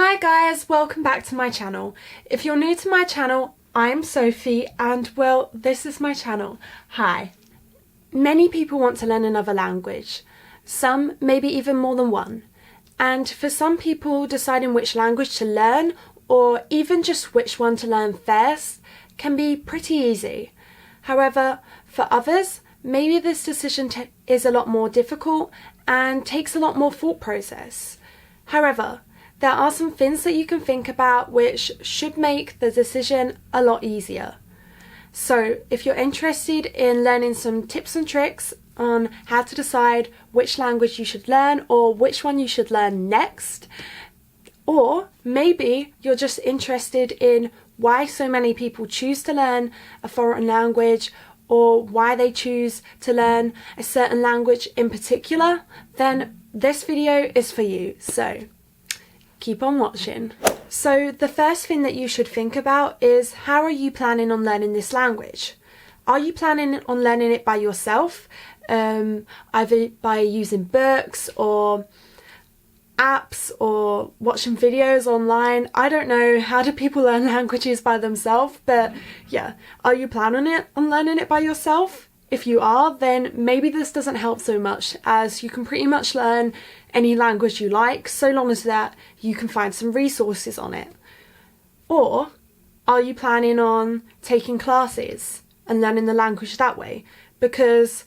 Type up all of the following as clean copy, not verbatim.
Hi guys, welcome back to my channel. If you're new to my channel, I'm Sophie and well, this is my channel. Hi. Many people want to learn another language, some maybe even more than one. And for some people, deciding which language to learn or even just which one to learn first can be pretty easy. However, for others, maybe this decision is a lot more difficult and takes a lot more thought process. However, there are some things that you can think about which should make the decision a lot easier. So if you're interested in learning some tips and tricks on how to decide which language you should learn or which one you should learn next, or maybe you're just interested in why so many people choose to learn a foreign language or why they choose to learn a certain language in particular, then this video is for you. So keep on watching. So the first thing that you should think about is, how are you planning on learning this language? Are you planning on learning it by yourself, either by using books or apps or watching videos online? I don't know, how do people learn languages by themselves? But yeah, are you planning on learning it by yourself? If you are, then maybe this doesn't help so much, as you can pretty much learn any language you like, so long as that you can find some resources on it. Or are you planning on taking classes and learning the language that way? Because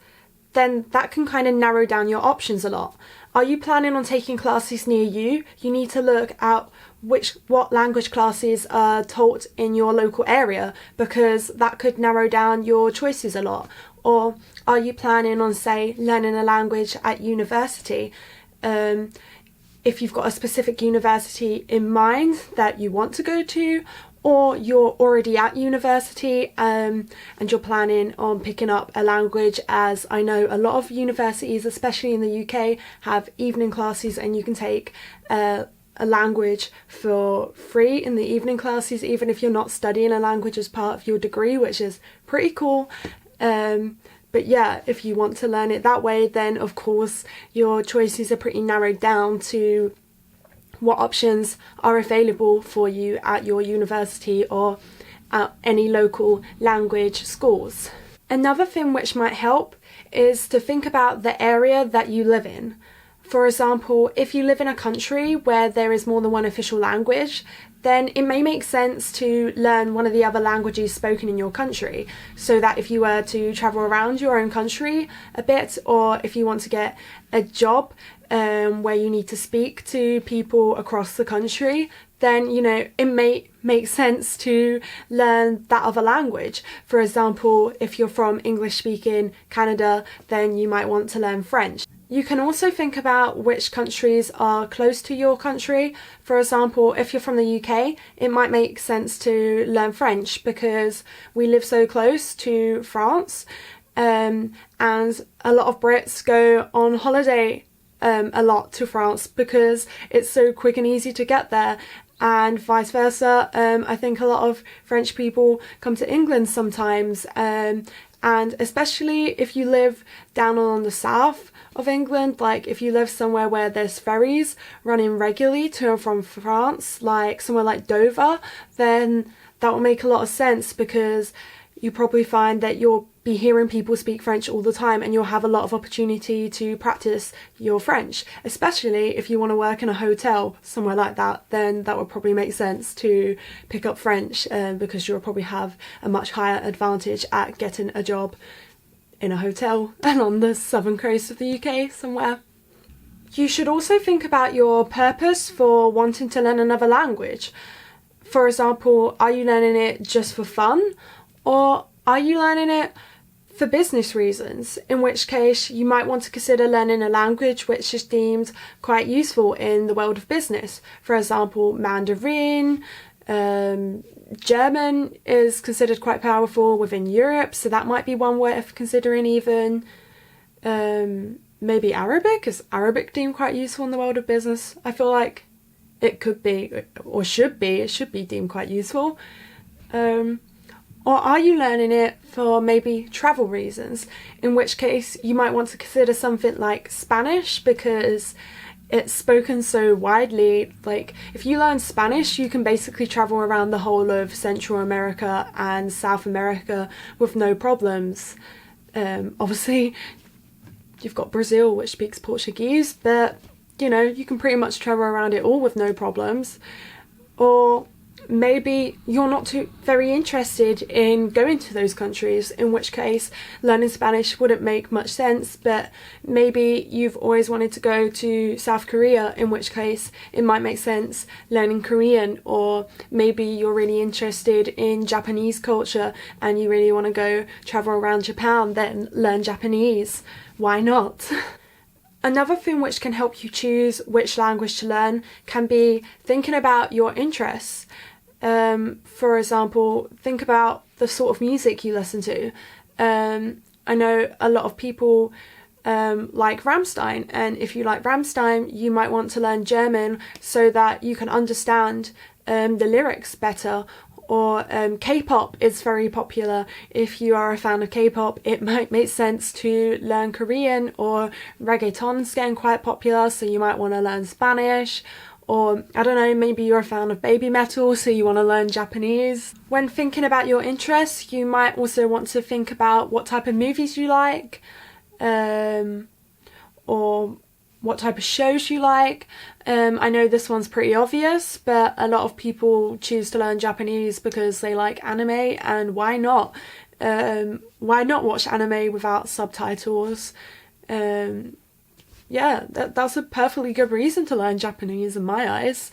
then that can kind of narrow down your options a lot. Are you planning on taking classes near you? You need to look at what language classes are taught in your local area, because that could narrow down your choices a lot. Or are you planning on, say, learning a language at university? If you've got a specific university in mind that you want to go to, or you're already at university and you're planning on picking up a language, as I know a lot of universities, especially in the UK, have evening classes and you can take a language for free in the evening classes, even if you're not studying a language as part of your degree, which is pretty cool. But yeah, if you want to learn it that way, then of course your choices are pretty narrowed down to what options are available for you at your university or at any local language schools. Another thing which might help is to think about the area that you live in. For example, if you live in a country where there is more than one official language, then it may make sense to learn one of the other languages spoken in your country, so that if you were to travel around your own country a bit, or if you want to get a job where you need to speak to people across the country, then, you know, it may make sense to learn that other language. For example, if you're from English-speaking Canada, then you might want to learn French. You can also think about which countries are close to your country. For example, if you're from the UK, it might make sense to learn French because we live so close to France, and a lot of Brits go on holiday a lot to France because it's so quick and easy to get there, and vice versa. I think a lot of French people come to England sometimes, and especially if you live down on the south of England, like if you live somewhere where there's ferries running regularly to and from France, like somewhere like Dover, then that will make a lot of sense, because you probably find that you'll be hearing people speak French all the time and you'll have a lot of opportunity to practice your French. Especially if you want to work in a hotel somewhere like that, then that would probably make sense to pick up French, because you'll probably have a much higher advantage at getting a job in a hotel and on the southern coast of the UK somewhere. You should also think about your purpose for wanting to learn another language. For example, are you learning it just for fun, or are you learning it for business reasons? In which case you might want to consider learning a language which is deemed quite useful in the world of business. For example, Mandarin, German is considered quite powerful within Europe, so that might be one worth considering even. Maybe Arabic? Is Arabic deemed quite useful in the world of business? I feel like it could be, or it should be deemed quite useful. Or are you learning it for maybe travel reasons? In which case you might want to consider something like Spanish, because it's spoken so widely. Like, if you learn Spanish, you can basically travel around the whole of Central America and South America with no problems. Obviously, you've got Brazil, which speaks Portuguese, but, you know, you can pretty much travel around it all with no problems. Or maybe you're not very interested in going to those countries, in which case learning Spanish wouldn't make much sense, but maybe you've always wanted to go to South Korea, in which case it might make sense learning Korean. Or maybe you're really interested in Japanese culture and you really want to go travel around Japan, then learn Japanese. Why not? Another thing which can help you choose which language to learn can be thinking about your interests. For example, think about the sort of music you listen to. I know a lot of people like Rammstein, and if you like Rammstein, you might want to learn German so that you can understand the lyrics better. Or K-pop is very popular. If you are a fan of K-pop, it might make sense to learn Korean. Or reggaeton's getting quite popular, so you might want to learn Spanish. Or, I don't know, maybe you're a fan of baby metal, so you want to learn Japanese. When thinking about your interests, you might also want to think about what type of movies you like, or what type of shows you like. I know this one's pretty obvious, but a lot of people choose to learn Japanese because they like anime, and why not? Why not watch anime without subtitles? Yeah, that's a perfectly good reason to learn Japanese in my eyes.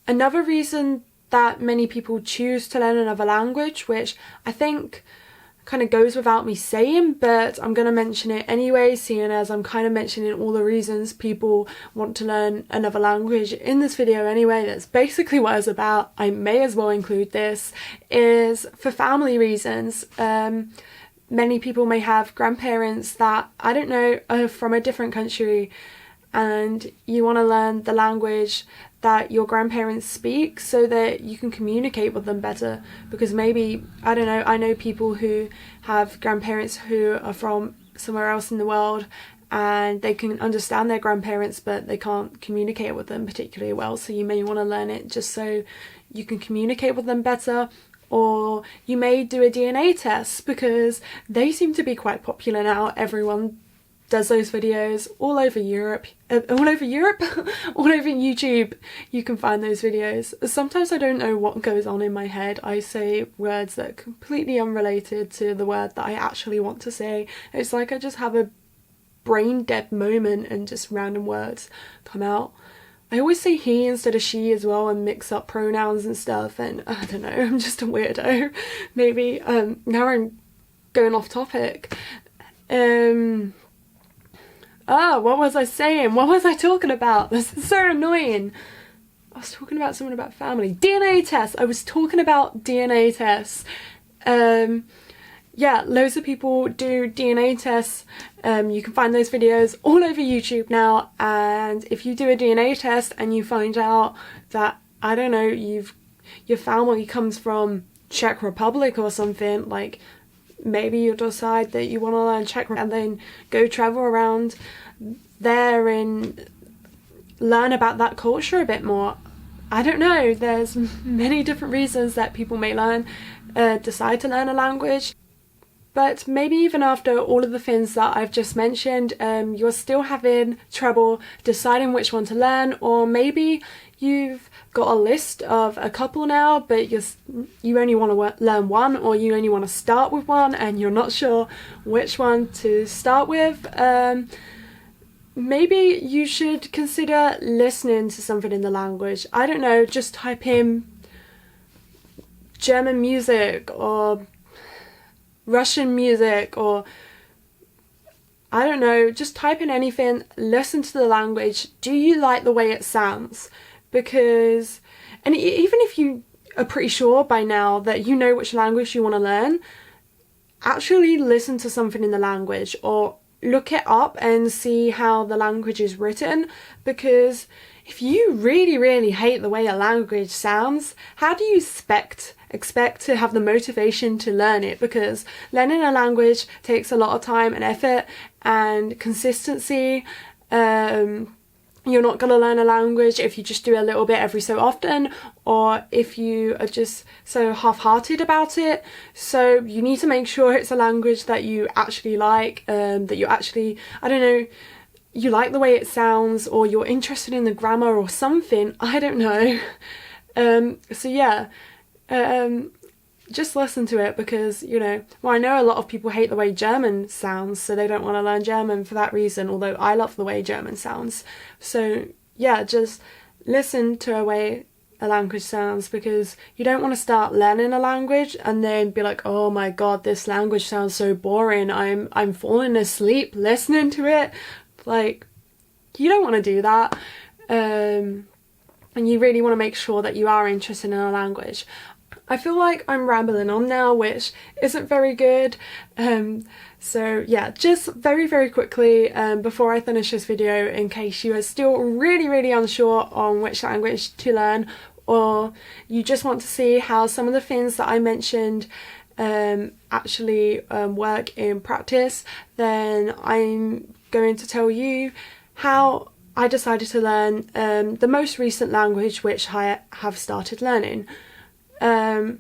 Another reason that many people choose to learn another language, which I think kind of goes without me saying, but I'm going to mention it anyway, seeing as I'm kind of mentioning all the reasons people want to learn another language in this video anyway. That's basically what it's about. I may as well include this, is for family reasons. Many people may have grandparents that, I don't know, are from a different country, and you want to learn the language that your grandparents speak so that you can communicate with them better. Because maybe, I don't know, I know people who have grandparents who are from somewhere else in the world, and they can understand their grandparents, but they can't communicate with them particularly well. So you may want to learn it just so you can communicate with them better. Or you may do a DNA test, because they seem to be quite popular now. Everyone does those videos all over Europe. All over YouTube, you can find those videos. Sometimes I don't know what goes on in my head. I say words that are completely unrelated to the word that I actually want to say. It's like I just have a brain dead moment and just random words come out. I always say he instead of she as well, and mix up pronouns and stuff, and I don't know, I'm just a weirdo. Maybe, now I'm going off topic. What was I saying? What was I talking about? This is so annoying. I was talking about something about family. DNA tests! I was talking about DNA tests. Yeah, loads of people do DNA tests. You can find those videos all over YouTube now, and if you do a DNA test and you find out that, I don't know, your family comes from Czech Republic or something, like maybe you'll decide that you want to learn Czech and then go travel around there and learn about that culture a bit more. I don't know, there's many different reasons that people may decide to learn a language. But maybe even after all of the things that I've just mentioned, you're still having trouble deciding which one to learn, or maybe you've got a list of a couple now, but you only want to learn one, or you only want to start with one and you're not sure which one to start with. Maybe you should consider listening to something in the language. I don't know, just type in German music or Russian music, or I don't know, just type in anything, listen to the language. Do you like the way it sounds? Because, and even if you are pretty sure by now that you know which language you want to learn, actually listen to something in the language, or look it up and see how the language is written. Because if you really, really hate the way a language sounds, how do you expect to have the motivation to learn it? Because learning a language takes a lot of time and effort and consistency. you're not going to learn a language if you just do a little bit every so often, or if you are just so half-hearted about it. So you need to make sure it's a language that you actually like, that you actually, I don't know, you like the way it sounds, or you're interested in the grammar or something, I don't know. So yeah, just listen to it, because, you know, well, I know a lot of people hate the way German sounds, so they don't want to learn German for that reason, although I love the way German sounds. So yeah, just listen to a way a language sounds, because you don't want to start learning a language and then be like, oh my god, this language sounds so boring, I'm falling asleep listening to it. Like, you don't want to do that. And you really want to make sure that you are interested in a language. I feel like I'm rambling on now, which isn't very good. So yeah, just very quickly, before I finish this video, in case you are still really unsure on which language to learn, or you just want to see how some of the things that I mentioned actually work in practice, then I'm going to tell you how I decided to learn the most recent language which I have started learning. I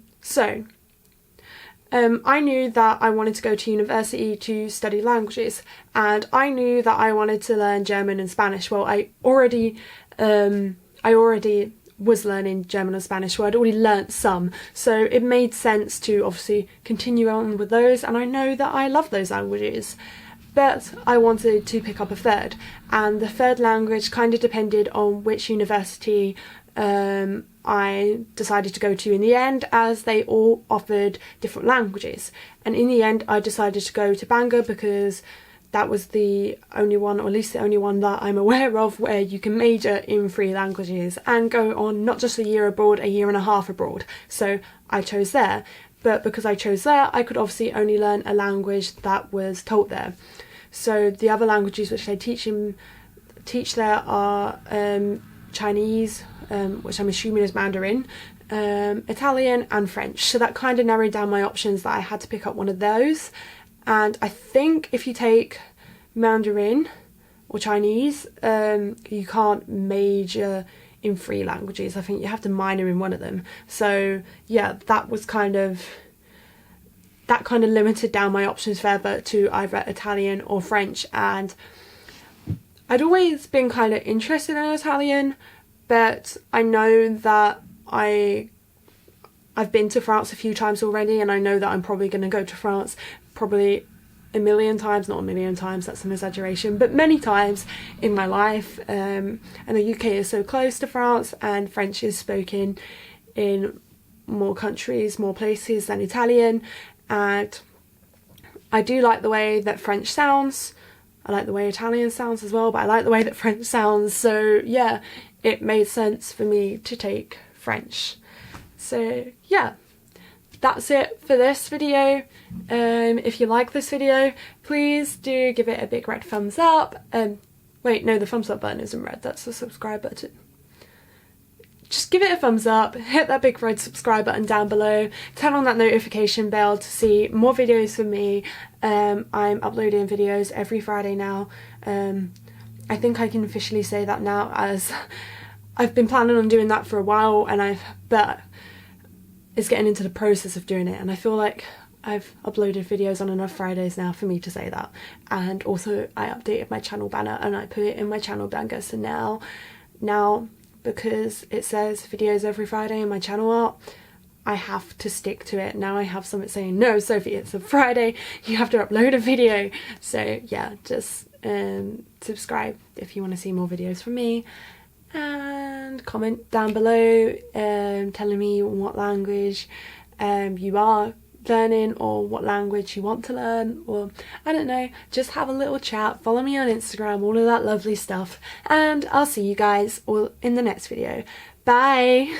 knew that I wanted to go to university to study languages, and I knew that I wanted to learn German and Spanish. Well, I already was learning German and Spanish, well, I'd already learnt some, so it made sense to obviously continue on with those, and I know that I love those languages. But I wanted to pick up a third, and the third language kind of depended on which university I decided to go to in the end, as they all offered different languages. And in the end I decided to go to Bangor, because that was the only one, or at least the only one that I'm aware of, where you can major in 3 languages and go on not just a year abroad, a year and a half abroad. So I chose there. But because I chose there, I could obviously only learn a language that was taught there. So the other languages which they teach there are Chinese, which I'm assuming is Mandarin, Italian and French. So that kind of narrowed down my options, that I had to pick up one of those. And I think if you take Mandarin or Chinese, you can't major in 3 languages. I think you have to minor in one of them. So yeah, that kind of limited down my options further to either Italian or French. And I'd always been kind of interested in Italian, but I know that I've been to France a few times already, and I know that I'm probably going to go to France probably a million times, not a million times, that's an exaggeration, but many times in my life. And the UK is so close to France, and French is spoken in more countries, more places than Italian, and I do like the way that French sounds. I like the way Italian sounds as well, but I like the way that French sounds, so yeah, it made sense for me to take French. So yeah, that's it for this video. If you like this video, please do give it a big red thumbs up. Wait, no, the thumbs up button isn't red, that's the subscribe button. Just give it a thumbs up, hit that big red subscribe button down below, turn on that notification bell to see more videos from me. I'm uploading videos every Friday now. I think I can officially say that now, as I've been planning on doing that for a while, and but it's getting into the process of doing it, and I feel like I've uploaded videos on enough Fridays now for me to say that. And also I updated my channel banner and I put it in my channel banner, so now because it says videos every Friday in my channel art, I have to stick to it. Now I have something saying, no Sophie, it's a Friday, you have to upload a video. So yeah, just subscribe if you want to see more videos from me, and comment down below telling me what language you are learning, or what language you want to learn, or I don't know, just have a little chat, follow me on Instagram, all of that lovely stuff, and I'll see you guys all in the next video. Bye!